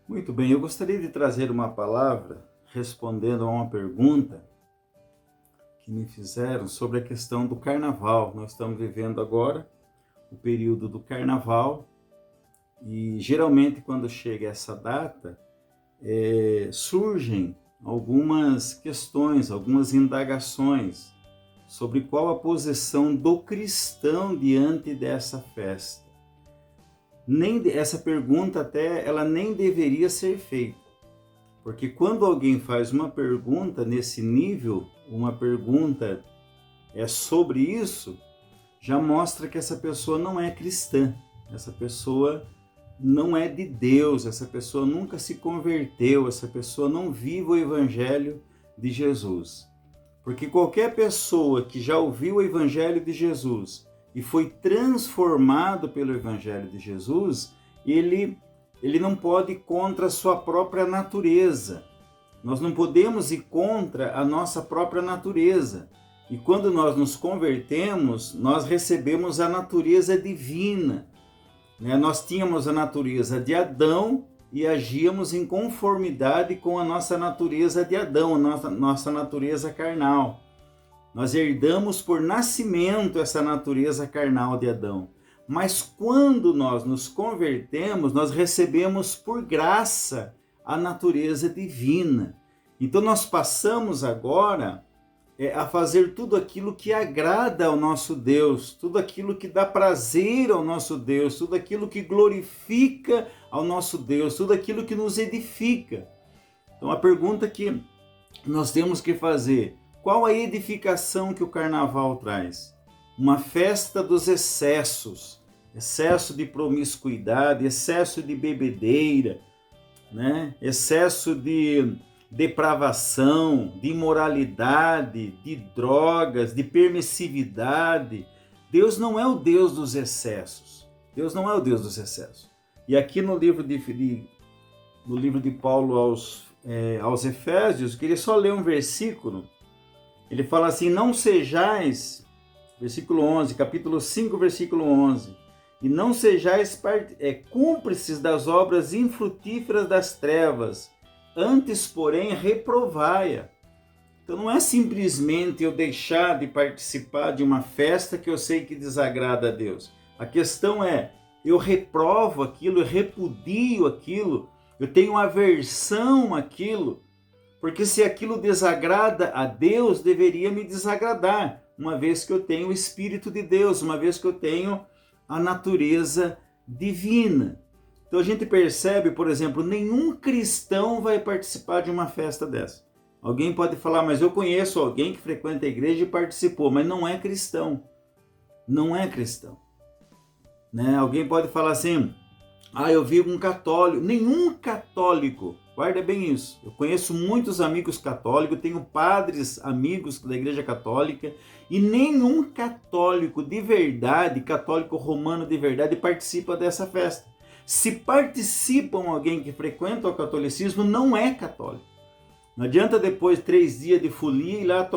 Muito bem, eu gostaria de trazer uma palavra respondendo a uma pergunta que me fizeram sobre a questão do carnaval. Nós estamos vivendo agora o período do carnaval e geralmente quando chega essa data surgem algumas questões, algumas indagações sobre qual a posição do cristão diante dessa festa. Essa pergunta ela nem deveria ser feita, porque quando alguém faz uma pergunta nesse nível, uma pergunta sobre isso, já mostra que essa pessoa não é cristã, essa pessoa não é de Deus, essa pessoa nunca se converteu, essa pessoa não vive o evangelho de Jesus. Porque qualquer pessoa que já ouviu o evangelho de Jesus e foi transformado pelo evangelho de Jesus, ele não pode ir contra a sua própria natureza. Nós não podemos ir contra a nossa própria natureza. E quando nós nos convertemos, nós recebemos a natureza divina. Nós tínhamos a natureza de Adão e agíamos em conformidade com a nossa natureza de Adão, a nossa natureza carnal. Nós herdamos por nascimento essa natureza carnal de Adão. Mas quando nós nos convertemos, nós recebemos por graça a natureza divina. Então nós passamos agora a fazer tudo aquilo que agrada ao nosso Deus, tudo aquilo que dá prazer ao nosso Deus, tudo aquilo que glorifica ao nosso Deus, tudo aquilo que nos edifica. Então a pergunta que nós temos que fazer: qual a edificação que o carnaval traz? Uma festa dos excessos, excesso de promiscuidade, excesso de bebedeira, excesso de depravação, de imoralidade, de drogas, de permissividade. Deus não é o Deus dos excessos. Deus não é o Deus dos excessos. E aqui no livro de Paulo aos Efésios, eu queria só ler um versículo. Ele fala assim: não sejais, versículo 11, capítulo 5, versículo 11, e não sejais cúmplices das obras infrutíferas das trevas, antes, porém, reprovai-a. Então não é simplesmente eu deixar de participar de uma festa que eu sei que desagrada a Deus. A questão é, eu reprovo aquilo, eu repudio aquilo, eu tenho aversão àquilo, porque se aquilo desagrada a Deus, deveria me desagradar, uma vez que eu tenho o Espírito de Deus, uma vez que eu tenho a natureza divina. Então a gente percebe, por exemplo, nenhum cristão vai participar de uma festa dessa. Alguém pode falar, mas eu conheço alguém que frequenta a igreja e participou, mas não é cristão. Não é cristão. Alguém pode falar assim, eu vi um católico. Nenhum católico, guarda bem isso. Eu conheço muitos amigos católicos, tenho padres amigos da igreja católica, e nenhum católico de verdade, católico romano de verdade, participa dessa festa. Se participam alguém que frequenta o catolicismo, não é católico. Não adianta depois 3 dias de folia ir lá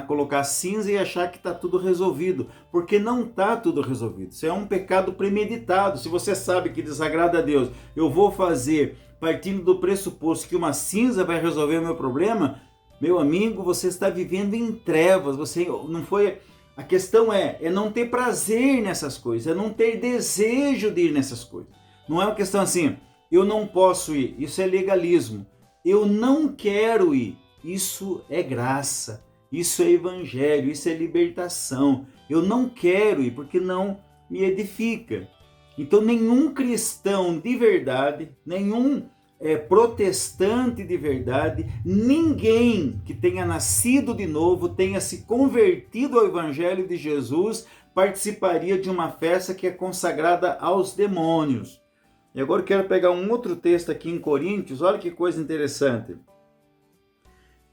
colocar cinza e achar que está tudo resolvido, porque não está tudo resolvido. Isso é um pecado premeditado. Se você sabe que desagrada a Deus, eu vou fazer partindo do pressuposto que uma cinza vai resolver o meu problema, meu amigo, você está vivendo em trevas. Você não foi. A questão é não ter prazer nessas coisas, é não ter desejo de ir nessas coisas. Não é uma questão assim, eu não posso ir, isso é legalismo. Eu não quero ir, isso é graça, isso é evangelho, isso é libertação. Eu não quero ir porque não me edifica. Então nenhum cristão de verdade, nenhum protestante de verdade, ninguém que tenha nascido de novo, tenha se convertido ao evangelho de Jesus, participaria de uma festa que é consagrada aos demônios. E agora eu quero pegar um outro texto aqui em Coríntios, olha que coisa interessante.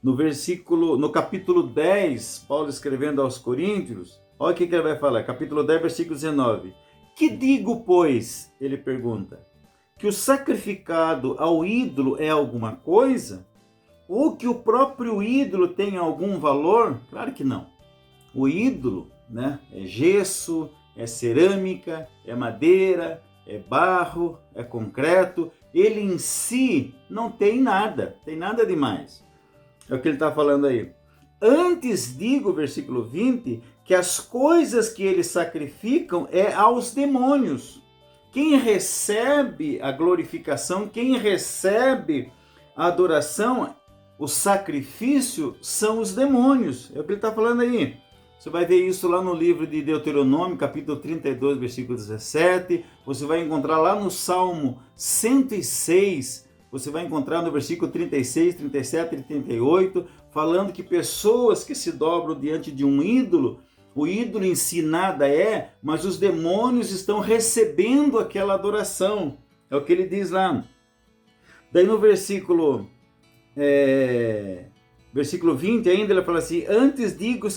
No capítulo 10, Paulo escrevendo aos Coríntios, olha o que ele vai falar, capítulo 10, versículo 19. Que digo, pois, ele pergunta, que o sacrificado ao ídolo é alguma coisa? Ou que o próprio ídolo tem algum valor? Claro que não. O ídolo, é gesso, é cerâmica, é madeira, é barro, é concreto, ele em si não tem nada demais. É o que ele está falando aí. Antes digo, versículo 20, que as coisas que eles sacrificam é aos demônios. Quem recebe a glorificação, quem recebe a adoração, o sacrifício, são os demônios. É o que ele está falando aí. Você vai ver isso lá no livro de Deuteronômio, capítulo 32, versículo 17. Você vai encontrar lá no Salmo 106, você vai encontrar no versículo 36, 37 e 38, falando que pessoas que se dobram diante de um ídolo, o ídolo em si nada é, mas os demônios estão recebendo aquela adoração. É o que ele diz lá. Daí no versículo 20 ainda, ele fala assim: antes digo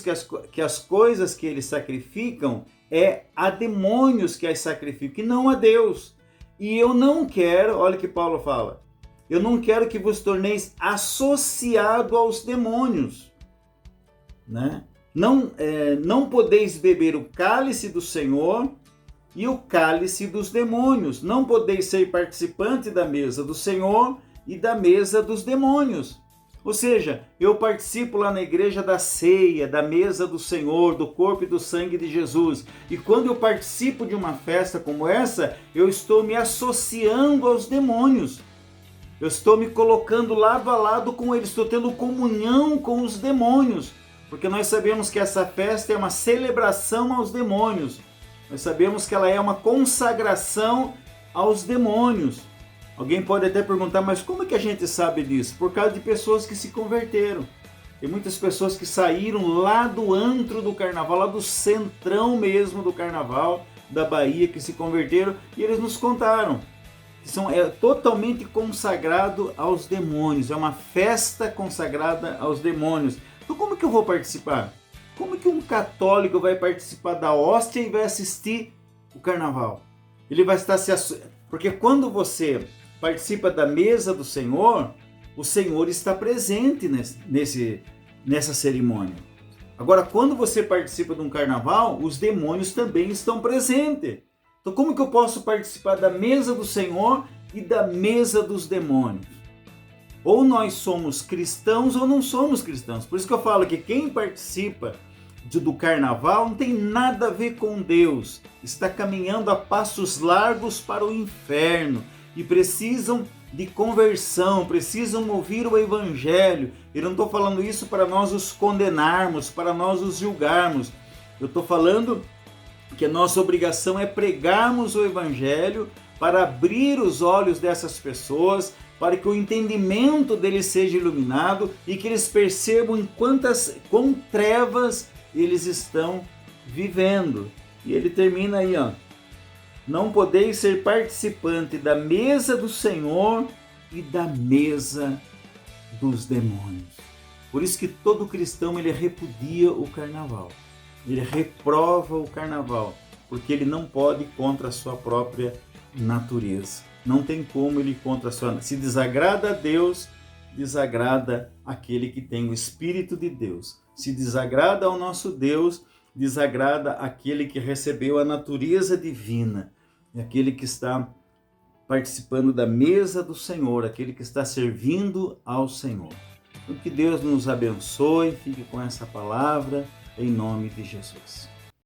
que as coisas que eles sacrificam é a demônios que as sacrificam, e não a Deus. E eu não quero, olha o que Paulo fala, eu não quero que vos torneis associado aos demônios, né? Não podeis beber o cálice do Senhor e o cálice dos demônios. Não podeis ser participante da mesa do Senhor e da mesa dos demônios. Ou seja, eu participo lá na igreja da ceia, da mesa do Senhor, do corpo e do sangue de Jesus. E quando eu participo de uma festa como essa, eu estou me associando aos demônios. Eu estou me colocando lado a lado com eles, estou tendo comunhão com os demônios. Porque nós sabemos que essa festa é uma celebração aos demônios. Nós sabemos que ela é uma consagração aos demônios. Alguém pode até perguntar, mas como é que a gente sabe disso? Por causa de pessoas que se converteram. Tem muitas pessoas que saíram lá do antro do carnaval, lá do centrão mesmo do carnaval da Bahia, que se converteram, e eles nos contaram. É totalmente consagrado aos demônios, é uma festa consagrada aos demônios. Então como que eu vou participar? Como que um católico vai participar da hóstia e vai assistir o carnaval? Ele vai estar porque quando você participa da mesa do Senhor, o Senhor está presente nessa cerimônia. Agora, quando você participa de um carnaval, os demônios também estão presentes. Então, como que eu posso participar da mesa do Senhor e da mesa dos demônios? Ou nós somos cristãos ou não somos cristãos. Por isso que eu falo que quem participa do carnaval não tem nada a ver com Deus. Está caminhando a passos largos para o inferno. E precisam de conversão, precisam ouvir o Evangelho. Eu não estou falando isso para nós os condenarmos, para nós os julgarmos. Eu estou falando que a nossa obrigação é pregarmos o Evangelho para abrir os olhos dessas pessoas, para que o entendimento deles seja iluminado e que eles percebam em quão trevas eles estão vivendo. E ele termina aí, ó. Não podeis ser participante da mesa do Senhor e da mesa dos demônios. Por isso que todo cristão ele repudia o carnaval. Ele reprova o carnaval, porque ele não pode ir contra a sua própria natureza. Não tem como ele ir contra a sua... Se desagrada a Deus, desagrada aquele que tem o Espírito de Deus. Se desagrada ao nosso Deus, desagrada aquele que recebeu a natureza divina, aquele que está participando da mesa do Senhor, aquele que está servindo ao Senhor. Então, que Deus nos abençoe, fique com essa palavra, em nome de Jesus.